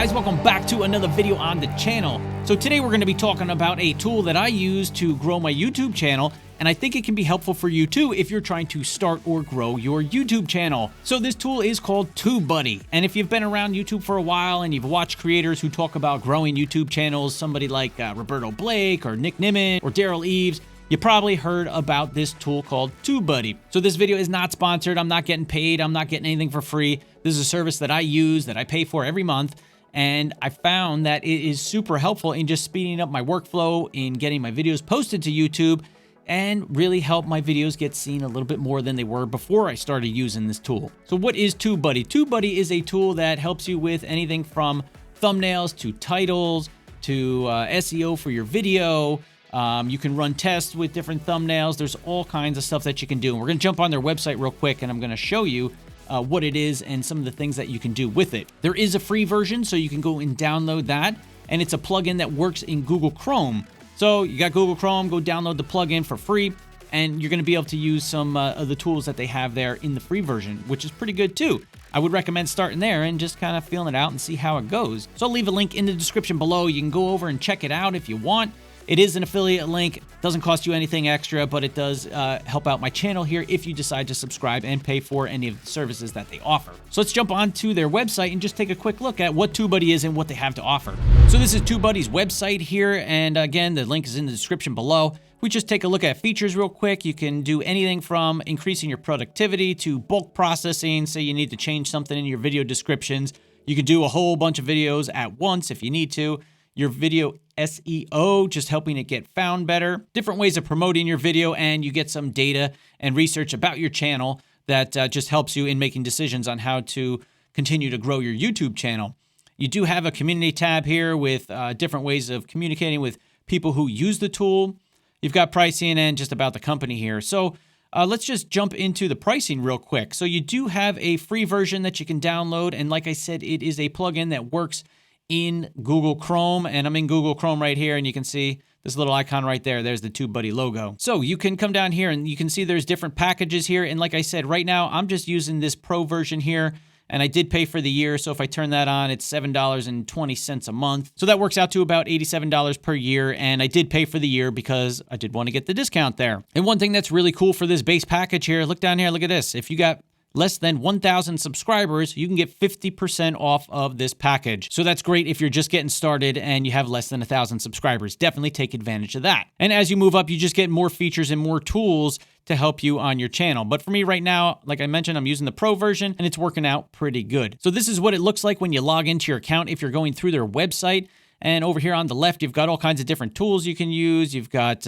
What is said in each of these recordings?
guys, welcome back to another video on the channel. So today we're going to be talking about a tool that I use to grow my YouTube channel, and I think it can be helpful for you too if you're trying to start or grow your YouTube channel. So this tool is called TubeBuddy, and if you've been around YouTube for a while and you've watched creators who talk about growing YouTube channels, somebody like Roberto Blake or Nick Nimmin or Daryl Eves, you probably heard about this tool called TubeBuddy. So this video is not sponsored. I'm not getting paid. I'm not getting anything for free. This is a service that I use, that I pay for every month. And I found that it is super helpful in just speeding up my workflow, in getting my videos posted to YouTube, and really help my videos get seen a little bit more than they were before I started using this tool. So what is TubeBuddy? TubeBuddy is a tool that helps you with anything from thumbnails to titles to SEO for your video. You can run tests with different thumbnails. There's all kinds of stuff that you can do. And we're going to jump on their website real quick, and I'm going to show you what it is and some of the things that you can do with it. There is a free version, so you can go and download that. And it's a plugin that works in Google Chrome. So you got Google Chrome, go download the plugin for free, and you're going to be able to use some of the tools that they have there in the free version, which is pretty good too. I would recommend starting there and just kind of feeling it out and see how it goes. So I'll leave a link in the description below. You can go over and check it out if you want. It is an affiliate link. Doesn't cost you anything extra, but it does help out my channel here if you decide to subscribe and pay for any of the services that they offer. So let's jump onto their website and just take a quick look at what TubeBuddy is and what they have to offer. So this is TubeBuddy's website here, and again, the link is in the description below. We just take a look at features real quick. You can do anything from increasing your productivity to bulk processing. Say you need to change something in your video descriptions. You can do a whole bunch of videos at once if you need to. Your video SEO, just helping it get found better. Different ways of promoting your video, and you get some data and research about your channel that just helps you in making decisions on how to continue to grow your YouTube channel. You do have a community tab here with different ways of communicating with people who use the tool. You've got pricing and just about the company here. So let's just jump into the pricing real quick. So you do have a free version that you can download, and like I said, it is a plugin that works in Google Chrome, and I'm in Google Chrome right here, and you can see this little icon right there. There's the TubeBuddy logo. So you can come down here and you can see there's different packages here. And like I said, right now I'm just using this pro version here, and I did pay for the year. So if I turn that on, it's $7.20 a month. So that works out to about $87 per year. And I did pay for the year because I did want to get the discount there. And one thing that's really cool for this base package here, look down here, look at this. If you got less than 1,000 subscribers, you can get 50% off of this package. So that's great if you're just getting started and you have less than 1,000 subscribers. Definitely take advantage of that. And as you move up, you just get more features and more tools to help you on your channel. But for me right now, like I mentioned, I'm using the pro version and it's working out pretty good. So this is what it looks like when you log into your account if you're going through their website. And over here on the left, you've got all kinds of different tools you can use. You've got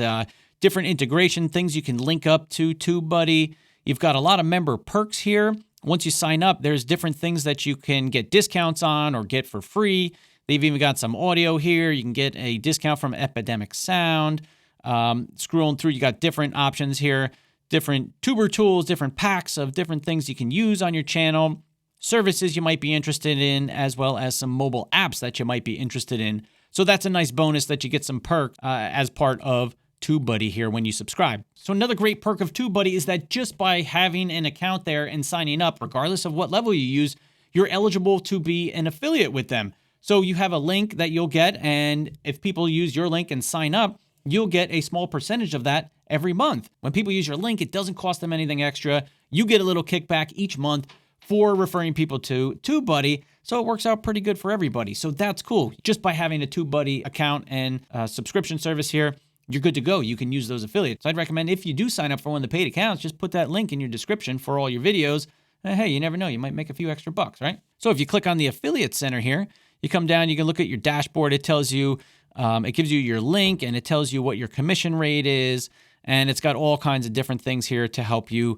different integration things you can link up to TubeBuddy. You've got a lot of member perks here. Once you sign up, there's different things that you can get discounts on or get for free. They've even got some audio here. You can get a discount from Epidemic Sound. Scrolling through, you got different options here, different tuber tools, different packs of different things you can use on your channel, services you might be interested in, as well as some mobile apps that you might be interested in. So that's a nice bonus that you get some perk as part of TubeBuddy here when you subscribe. So another great perk of TubeBuddy is that just by having an account there and signing up, regardless of what level you use, you're eligible to be an affiliate with them. So you have a link that you'll get, and if people use your link and sign up, you'll get a small percentage of that every month. When people use your link, it doesn't cost them anything extra. You get a little kickback each month for referring people to TubeBuddy. So it works out pretty good for everybody. So that's cool. Just by having a TubeBuddy account and subscription service here, you're good to go. You can use those affiliates. So I'd recommend if you do sign up for one of the paid accounts, just put that link in your description for all your videos. Hey, you never know. You might make a few extra bucks, right? So if you click on the affiliate center here, you come down, you can look at your dashboard. It tells you, it gives you your link, and it tells you what your commission rate is. And it's got all kinds of different things here to help you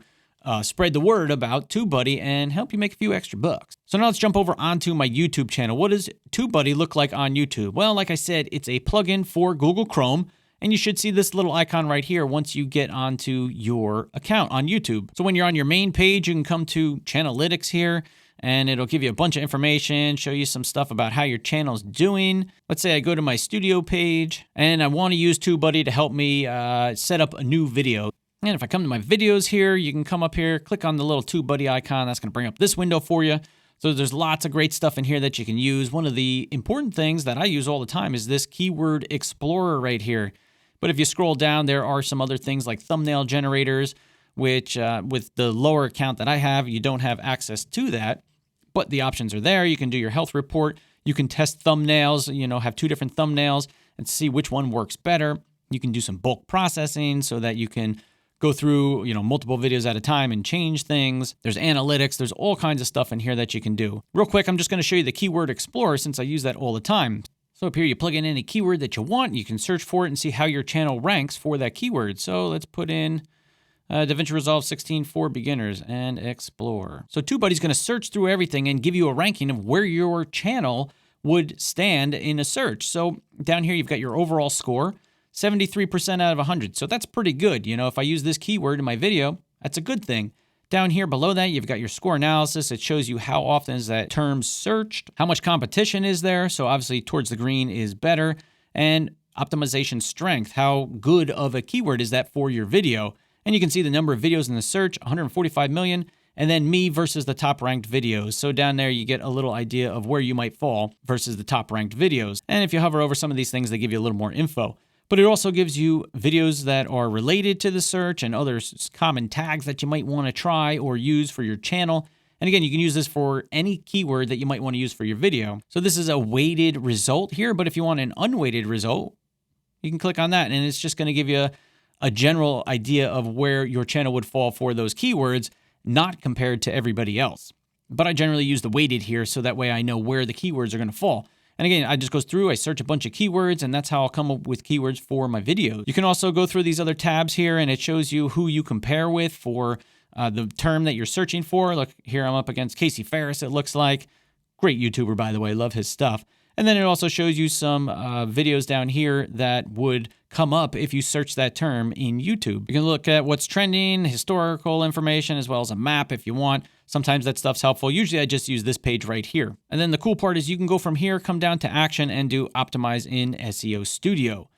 spread the word about TubeBuddy and help you make a few extra bucks. So now let's jump over onto my YouTube channel. What does TubeBuddy look like on YouTube? Well, like I said, it's a plugin for Google Chrome. And you should see this little icon right here once you get onto your account on YouTube. So when you're on your main page, you can come to Channelytics here, and it'll give you a bunch of information, show you some stuff about how your channel's doing. Let's say I go to my studio page, and I want to use TubeBuddy to help me set up a new video. And if I come to my videos here, you can come up here, click on the little TubeBuddy icon. That's going to bring up this window for you. So there's lots of great stuff in here that you can use. One of the important things that I use all the time is this Keyword Explorer right here. But if you scroll down, there are some other things like thumbnail generators, which with the lower account that I have, you don't have access to that. But the options are there. You can do your health report. You can test thumbnails, have 2 different thumbnails and see which one works better. You can do some bulk processing so that you can go through, multiple videos at a time and change things. There's analytics. There's all kinds of stuff in here that you can do. Real quick, I'm just going to show you the Keyword Explorer since I use that all the time. So up here, you plug in any keyword that you want. You can search for it and see how your channel ranks for that keyword. So let's put in DaVinci Resolve 16 for beginners and explore. So TubeBuddy's going to search through everything and give you a ranking of where your channel would stand in a search. So down here, you've got your overall score, 73% out of 100. So that's pretty good. If I use this keyword in my video, that's a good thing. Down here below that, you've got your score analysis. It shows you how often is that term searched, how much competition is there. So obviously towards the green is better. And optimization strength, how good of a keyword is that for your video? And you can see the number of videos in the search, 145 million, and then me versus the top ranked videos. So down there, you get a little idea of where you might fall versus the top ranked videos. And if you hover over some of these things, they give you a little more info. But it also gives you videos that are related to the search and other common tags that you might want to try or use for your channel. And again, you can use this for any keyword that you might want to use for your video. So this is a weighted result here, but if you want an unweighted result, you can click on that and it's just going to give you a general idea of where your channel would fall for those keywords, not compared to everybody else. But I generally use the weighted here so that way I know where the keywords are going to fall. And again, I just go through, I search a bunch of keywords, and that's how I'll come up with keywords for my videos. You can also go through these other tabs here, and it shows you who you compare with for the term that you're searching for. Look, here I'm up against Casey Ferris, it looks like. Great YouTuber, by the way, love his stuff. And then it also shows you some videos down here that would come up if you search that term in YouTube. You can look at what's trending, historical information, as well as a map if you want. Sometimes that stuff's helpful. Usually I just use this page right here. And then the cool part is you can go from here, come down to action, and do Optimize in SEO Studio.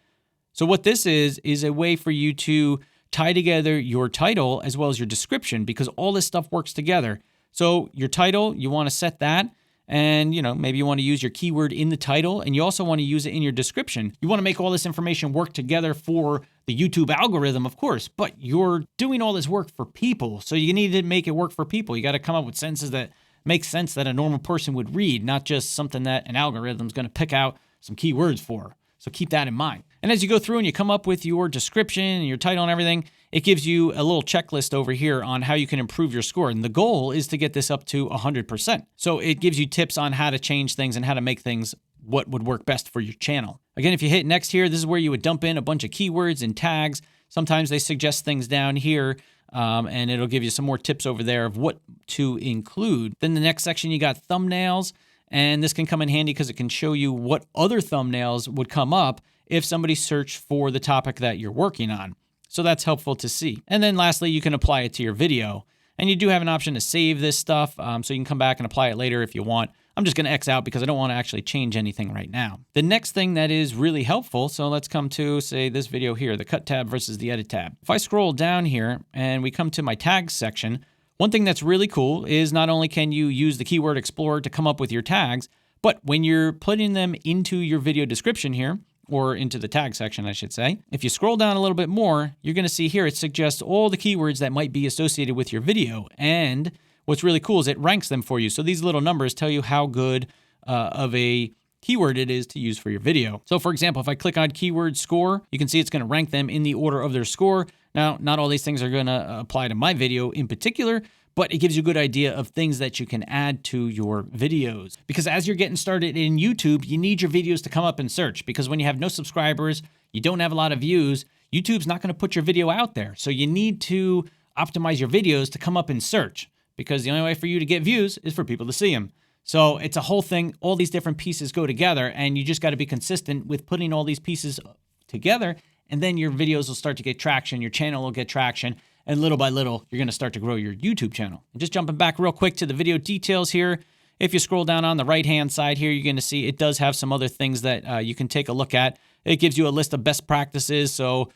So what this is a way for you to tie together your title as well as your description, because all this stuff works together. So your title, you want to set that. And, maybe you want to use your keyword in the title, and you also want to use it in your description. You want to make all this information work together for the YouTube algorithm, of course, but you're doing all this work for people. So you need to make it work for people. You got to come up with sentences that make sense that a normal person would read, not just something that an algorithm's going to pick out some keywords for. So keep that in mind. And as you go through and you come up with your description and your title and everything, it gives you a little checklist over here on how you can improve your score. And the goal is to get this up to 100%. So it gives you tips on how to change things and how to make things what would work best for your channel. Again, if you hit next here, this is where you would dump in a bunch of keywords and tags. Sometimes they suggest things down here, and it'll give you some more tips over there of what to include. Then the next section, you got thumbnails. And this can come in handy because it can show you what other thumbnails would come up if somebody searched for the topic that you're working on. So that's helpful to see. And then lastly, you can apply it to your video. And you do have an option to save this stuff, so you can come back and apply it later if you want. I'm just going to X out because I don't want to actually change anything right now. The next thing that is really helpful, so let's come to, say, this video here, the Cut tab versus the Edit tab. If I scroll down here and we come to my tags section, one thing that's really cool is not only can you use the Keyword Explorer to come up with your tags, but when you're putting them into your video description here, or into the tag section, I should say, if you scroll down a little bit more, you're going to see here it suggests all the keywords that might be associated with your video. And what's really cool is it ranks them for you. So these little numbers tell you how good of a keyword it is to use for your video. So for example, if I click on keyword score, you can see it's going to rank them in the order of their score. Now, not all these things are going to apply to my video in particular, but it gives you a good idea of things that you can add to your videos. Because as you're getting started in YouTube, you need your videos to come up in search, because when you have no subscribers, you don't have a lot of views, YouTube's not going to put your video out there. So you need to optimize your videos to come up in search, because the only way for you to get views is for people to see them. So it's a whole thing. All these different pieces go together, and you just got to be consistent with putting all these pieces together, and then your videos will start to get traction, your channel will get traction, and little by little, you're going to start to grow your YouTube channel. And just jumping back real quick to the video details here, if you scroll down on the right-hand side here, you're going to see it does have some other things that you can take a look at. It gives you a list of best practices, so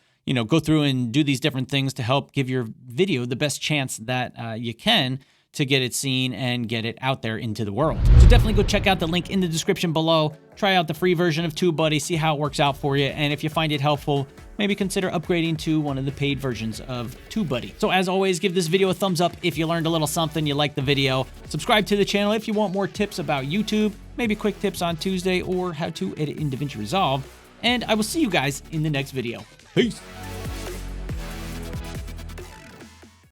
go through and do these different things to help give your video the best chance that you can to get it seen and get it out there into the world. So definitely go check out the link in the description below. Try out the free version of TubeBuddy, see how it works out for you, and if you find it helpful, maybe consider upgrading to one of the paid versions of TubeBuddy. So as always, give this video a thumbs up if you learned a little something, you liked the video. Subscribe to the channel if you want more tips about YouTube, maybe quick tips on Tuesday, or how to edit in DaVinci Resolve. And I will see you guys in the next video. Peace!